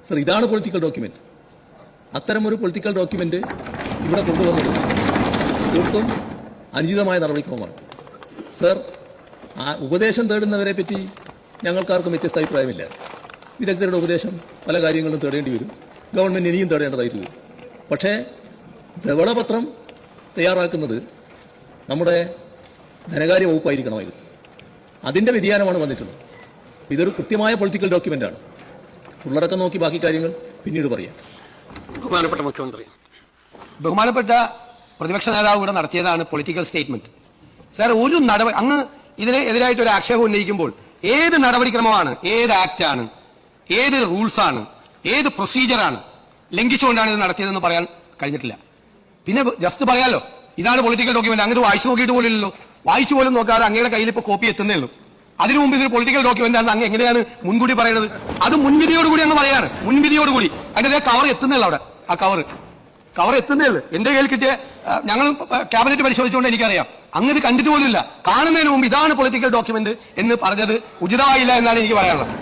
Sir, ഇതാണ് political document. അത്തരമൊരു political document ഇവിടെ കൊണ്ടുവന്നത് തീർത്തും അനുചിതമായ നടപടിക്രമമാണ്. സർ, ഉപദേശം തേടുന്നവരെ പറ്റി ഞങ്ങൾക്കാർക്കും വ്യത്യസ്ത അഭിപ്രായമില്ല. വിദഗ്ധരുടെ ഉപദേശം പല കാര്യങ്ങളും തേടേണ്ടി വരും, ഗവൺമെന്റ് ഇനിയും തേടേണ്ടതായിട്ട് വരും. പക്ഷേ ധവളപത്രം തയ്യാറാക്കുന്നത് നമ്മുടെ ധനകാര്യ വകുപ്പായിരിക്കണമായിരുന്നു. അതിൻ്റെ വ്യതിയാനമാണ് വന്നിട്ടുള്ളത്. ഇതൊരു കൃത്യമായ പൊളിറ്റിക്കൽ ഡോക്യുമെന്റാണ്. ഉള്ളടക്കം നോക്കി ബാക്കി കാര്യങ്ങൾ പിന്നീട് പറയാം. ബഹുമാനപ്പെട്ട മുഖ്യമന്ത്രി, ബഹുമാനപ്പെട്ട പ്രതിപക്ഷ നേതാവ് ഇവിടെ നടത്തിയതാണ് പൊളിറ്റിക്കൽ സ്റ്റേറ്റ്മെന്റ്. സാർ, ഒരു നടപടി അങ്ങ് ഇതിനെതിരായിട്ട് ഒരു ആക്ഷേപം ഉന്നയിക്കുമ്പോൾ ഏത് നടപടിക്രമമാണ്, ഏത് ആക്ടാണ്, ഏത് റൂൾസാണ്, ഏത് പ്രൊസീജിയറാണ് ലംഘിച്ചുകൊണ്ടാണ് ഇത് നടത്തിയതെന്ന് പറയാൻ കഴിഞ്ഞിട്ടില്ല. പിന്നെ ജസ്റ്റ് പറയാലോ ഇതാണ് പൊളിറ്റിക്കൽ ഡോക്യുമെന്റ്, അങ്ങനെ വായിച്ചു നോക്കിയിട്ട് പോലില്ലല്ലോ. വായിച്ചു പോലും നോക്കാതെ അങ്ങയുടെ കയ്യിൽ ഇപ്പോൾ കോപ്പി എത്തുന്നേ ഉള്ളൂ. അതിനു മുമ്പ് ഇതൊരു പൊളിറ്റിക്കൽ ഡോക്യുമെന്റ് ആണ് അങ്ങ് എങ്ങനെയാണ് മുൻകൂടി പറയുന്നത്? അത് മുൻവിധിയോടുകൂടി അങ്ങ് പറയാണ്, മുൻവിധിയോടുകൂടി. അതിന്റെ കവർ എത്തുന്നില്ല, അവിടെ ആ കവർ എത്തുന്നേ ഉള്ളൂ. എന്റെ കയ്യിൽ കിട്ടിയ ഞങ്ങൾ ക്യാബിനറ്റ് പരിശോധിച്ചുകൊണ്ട് എനിക്കറിയാം അങ്ങ് ഇത് കണ്ടിട്ട് പോലുമില്ല. കാണുന്നതിന് മുമ്പ് ഇതാണ് പൊളിറ്റിക്കൽ ഡോക്യുമെന്റ് എന്ന് പറഞ്ഞത് ഉചിതമായില്ല എന്നാണ് എനിക്ക് പറയാനുള്ളത്.